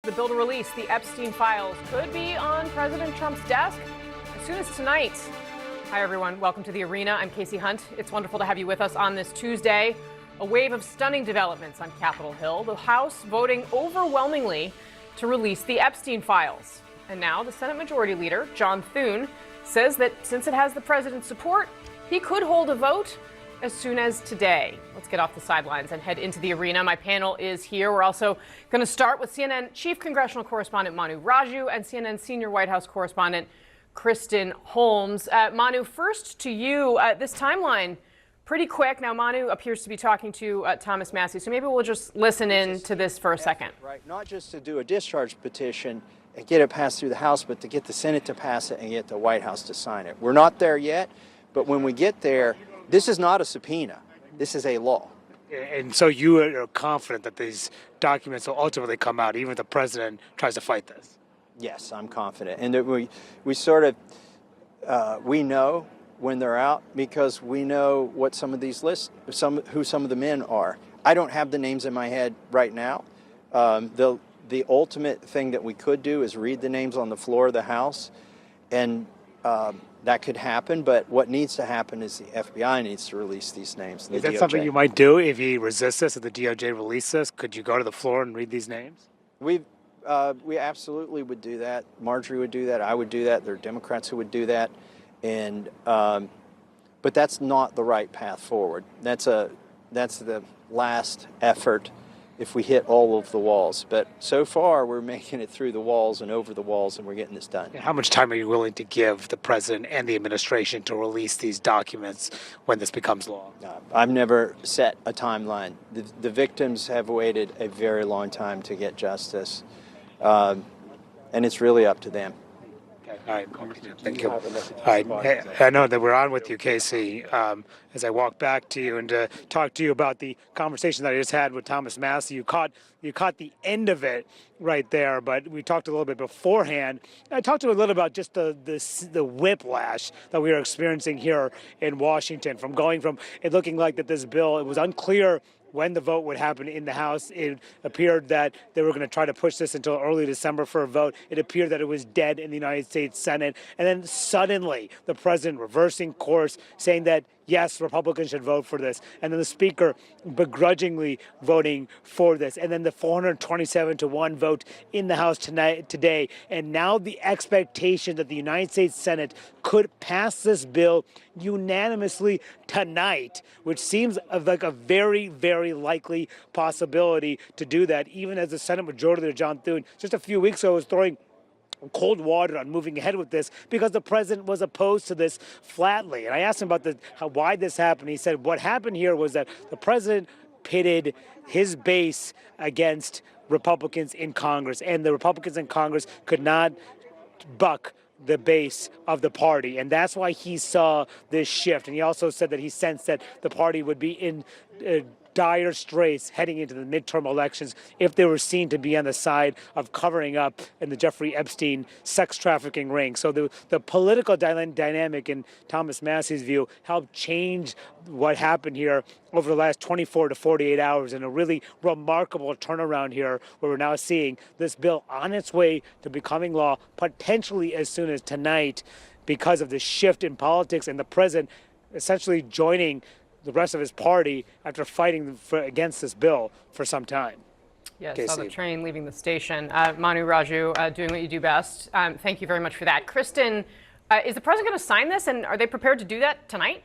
The bill to release the Epstein Files could be on President Trump's desk as soon as tonight. Hi, everyone. Welcome to The Arena. I'm Casey Hunt. It's wonderful to have you with us on this Tuesday. A wave of stunning developments on Capitol Hill. The House voting overwhelmingly to release the Epstein Files. And now the Senate Majority Leader, John Thune, says that since it has the president's support, he could hold a vote as soon as today. Let's get off the sidelines and head into the arena. My panel is here. We're also going to start with CNN Chief Congressional Correspondent Manu Raju and CNN Senior White House Correspondent Kristen Holmes. Manu, first to you. This timeline, pretty quick. Now, Manu appears to be talking to Thomas Massie, so maybe we'll just listen in to this for a second. Right, not just to do a discharge petition and get it passed through the House, but to get the Senate to pass it and get the White House to sign it. We're not there yet, but when we get there, this is not a subpoena. This is a law. And so you are confident that these documents will ultimately come out, even if the president tries to fight this? Yes, I'm confident. And that we sort of, we know when they're out because we know what some of these lists, who some of the men are. I don't have the names in my head right now. The ultimate thing that we could do is read the names on the floor of the House, and that could happen, but what needs to happen is the FBI needs to release these names. Is that something you might do if he resists this, if the DOJ releases this? Could you go to the floor and read these names? We absolutely would do that. Marjorie would do that. I would do that. There are Democrats who would do that. And but that's not the right path forward. That's the last effort if we hit all of the walls. But so far, we're making it through the walls and over the walls, and we're getting this done. And how much time are you willing to give the president and the administration to release these documents when this becomes law? I've never set a timeline. The victims have waited a very long time to get justice, and it's really up to them. All right, thank you. All right, hey, I know that we're on with you, Casey. As I walk back to you and to talk to you about the conversation that I just had with Thomas Massie, you caught the end of it right there, but we talked a little bit beforehand. I talked to you a little about just the whiplash that we are experiencing here in Washington, from going from it looking like that this bill, it was unclear when the vote would happen in the House. It appeared that they were going to try to push this until early December for a vote. It appeared that it was dead in the United States Senate. And then suddenly the president reversing course, saying that, yes, Republicans should vote for this. And then the speaker begrudgingly voting for this. And then the 427-1 vote in the House today. And now the expectation that the United States Senate could pass this bill unanimously tonight, which seems like a very, very likely possibility to do that, even as the Senate Majority Leader John Thune just a few weeks ago was throwing cold water on moving ahead with this because the president was opposed to this flatly. And I asked him about why this happened. He said what happened here was that the president pitted his base against Republicans in Congress, and the Republicans in Congress could not buck the base of the party, and that's why he saw this shift. And he also said that he sensed that the party would be in dire straits heading into the midterm elections if they were seen to be on the side of covering up in the Jeffrey Epstein sex trafficking ring. So the political dynamic, in Thomas Massie's view, helped change what happened here over the last 24 to 48 hours, and a really remarkable turnaround here, where we're now seeing this bill on its way to becoming law potentially as soon as tonight because of the shift in politics and the president essentially joining the rest of his party after fighting against this bill for some time. Yes, saw the train leaving the station. Manu Raju, doing what you do best. Thank you very much for that. Kristen, is the president going to sign this, and are they prepared to do that tonight?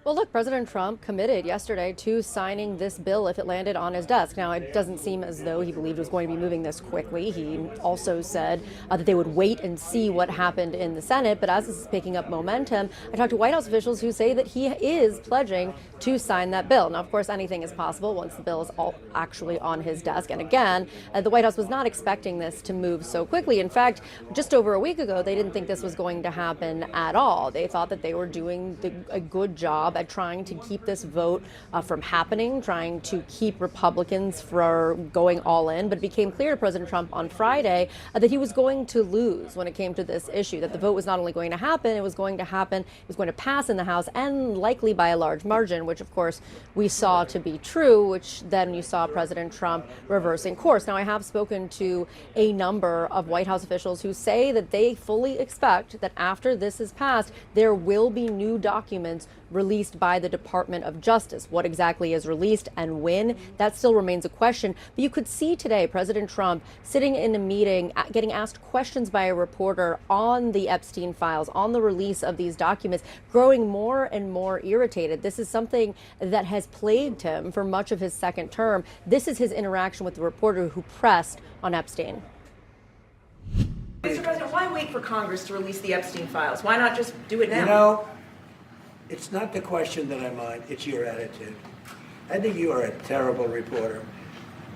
Well, look, President Trump committed yesterday to signing this bill if it landed on his desk. Now, it doesn't seem as though he believed it was going to be moving this quickly. He also said that they would wait and see what happened in the Senate. But as this is picking up momentum, I talked to White House officials who say that he is pledging to sign that bill. Now, of course, anything is possible once the bill is actually on his desk. And again, the White House was not expecting this to move so quickly. In fact, just over a week ago, they didn't think this was going to happen at all. They thought that they were doing a good job job at trying to keep this vote from happening, trying to keep Republicans from going all in. But it became clear to President Trump on Friday that he was going to lose when it came to this issue, that the vote was not only going to happen, it was going to pass in the House and likely by a large margin, which of course we saw to be true, which then you saw President Trump reversing course. Now, I have spoken to a number of White House officials who say that they fully expect that after this is passed, there will be new documents released by the Department of Justice. What exactly is released and when, that still remains a question. But you could see today President Trump sitting in a meeting, getting asked questions by a reporter on the Epstein files, on the release of these documents, growing more and more irritated. This is something that has plagued him for much of his second term. This is his interaction with the reporter who pressed on Epstein. Mr. President, why wait for Congress to release the Epstein files? Why not just do it now? You know, it's not the question that I mind, it's your attitude. I think you are a terrible reporter.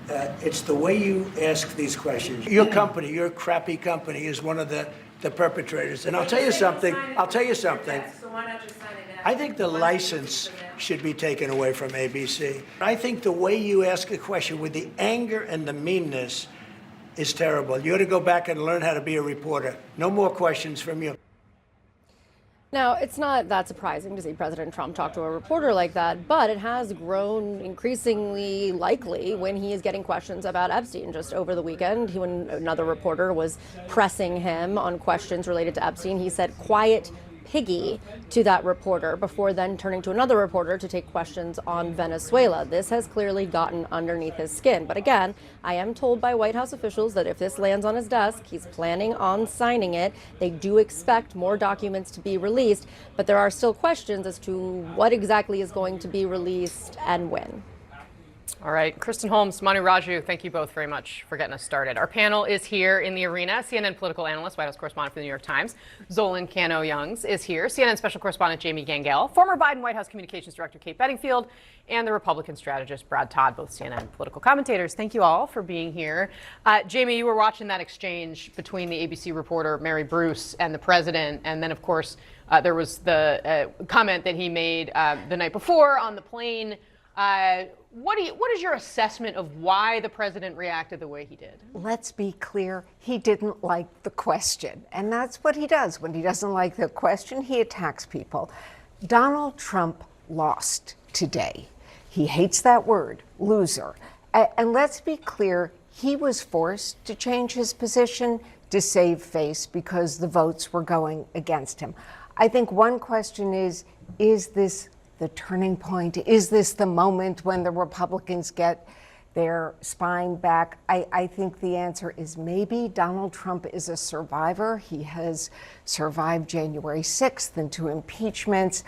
It's the way you ask these questions. Your company, your crappy company, is one of the perpetrators. And I'll tell you something. So why not just sign it now? I think the license should be taken away from ABC. I think the way you ask a question with the anger and the meanness is terrible. You ought to go back and learn how to be a reporter. No more questions from you. Now, it's not that surprising to see President Trump talk to a reporter like that, but it has grown increasingly likely when he is getting questions about Epstein. Just over the weekend, when another reporter was pressing him on questions related to Epstein, he said, "Quiet piggy," to that reporter before then turning to another reporter to take questions on Venezuela. This has clearly gotten underneath his skin. But again, I am told by White House officials that if this lands on his desk, he's planning on signing it. They do expect more documents to be released, but there are still questions as to what exactly is going to be released and when. All right, Kristen Holmes, Manu Raju, thank you both very much for getting us started. Our panel is here in the arena. CNN political analyst, White House correspondent for the New York Times, Zolan Kano-Youngs is here. CNN special correspondent Jamie Gangel, former Biden White House communications director Kate Bedingfield, and the Republican strategist Brad Todd, both CNN political commentators. Thank you all for being here. Jamie, you were watching that exchange between the ABC reporter Mary Bruce and the president, and then, of course, there was the comment that he made the night before on the plane. What is your assessment of why the president reacted the way he did? Let's be clear, he didn't like the question. And that's what he does. When he doesn't like the question, he attacks people. Donald Trump lost today. He hates that word, loser. And let's be clear, he was forced to change his position to save face because the votes were going against him. I think one question is this the turning point? Is this the moment when the Republicans get their spine back? I think the answer is maybe. Donald Trump is a survivor. He has survived January 6th and 2 impeachments.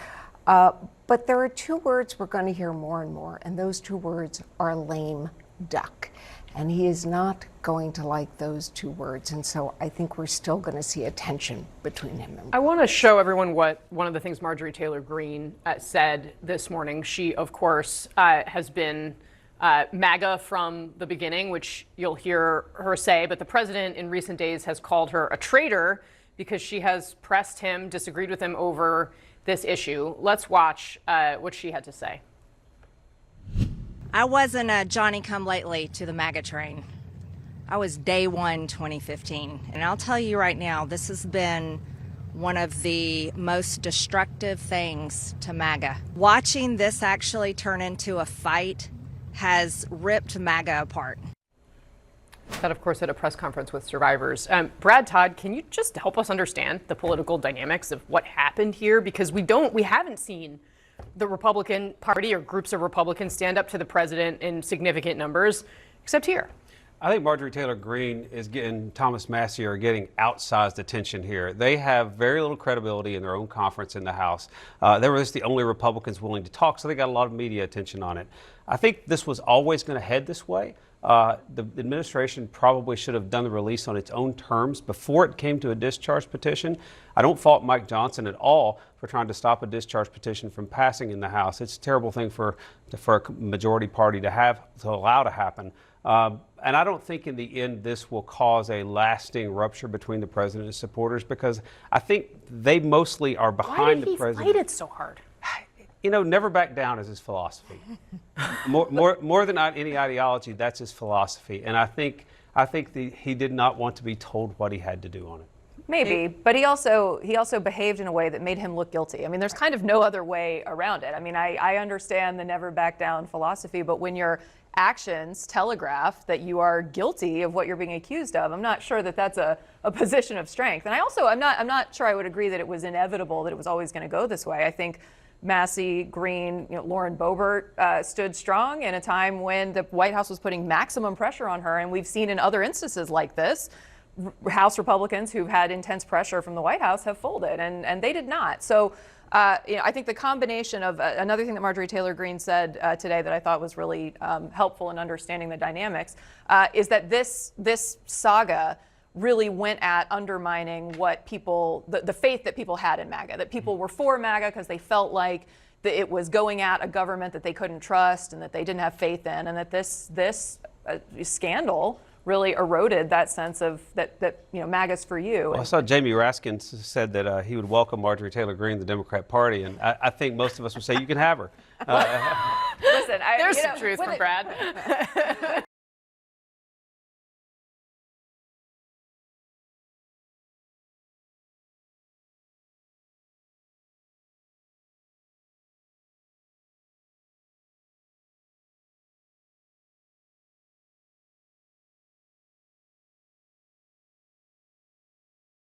But there are 2 words we're going to hear more and more, and those 2 words are lame duck. And he is not going to like those 2 words. And so I think we're still going to see a tension between him and I want to show everyone what one of the things Marjorie Taylor Greene said this morning. She, of course, has been MAGA from the beginning, which you'll hear her say. But the president in recent days has called her a traitor because she has pressed him, disagreed with him over this issue. Let's watch what she had to say. I wasn't a Johnny-come-lately to the MAGA train. I was day one 2015. And I'll tell you right now, this has been one of the most destructive things to MAGA. Watching this actually turn into a fight has ripped MAGA apart. That, of course, at a press conference with survivors. Brad Todd, can you just help us understand the political dynamics of what happened here? Because we haven't seen the Republican Party or groups of Republicans stand up to the president in significant numbers, except here. I think Marjorie Taylor Greene and Thomas Massie are getting outsized attention here. They have very little credibility in their own conference in the House. They were just the only Republicans willing to talk, so they got a lot of media attention on it. I think this was always going to head this way. The administration probably should have done the release on its own terms before it came to a discharge petition. I don't fault Mike Johnson at all for trying to stop a discharge petition from passing in the House. It's a terrible thing for a majority party to allow to happen. And I don't think in the end this will cause a lasting rupture between the president and his supporters, because I think they mostly are behind the president. Why did he fight it so hard? never back down is his philosophy. more than any ideology, that's his philosophy. And I think he did not want to be told what he had to do on it. Maybe, but he also behaved in a way that made him look guilty. I mean, there's kind of no other way around it. I mean, I understand the never back down philosophy, but when your actions telegraph that you are guilty of what you're being accused of, I'm not sure that that's a position of strength. And I'm not sure I would agree that it was inevitable that it was always going to go this way. I think Massey, Green, Lauren Boebert stood strong in a time when the White House was putting maximum pressure on her, and we've seen in other instances like this, House Republicans who've had intense pressure from the White House have folded, and they did not. So, I think the combination of another thing that Marjorie Taylor Greene said today that I thought was really helpful in understanding the dynamics is that this saga really went at undermining what people, the faith that people had in MAGA, that people were for MAGA because they felt like that it was going at a government that they couldn't trust and that they didn't have faith in, and that this scandal really eroded that sense of that MAGA's for you. Well, I saw Jamie Raskin said that he would welcome Marjorie Taylor Greene, the Democrat Party, and I think most of us would say you can have her. Listen, there's some truth from Brad.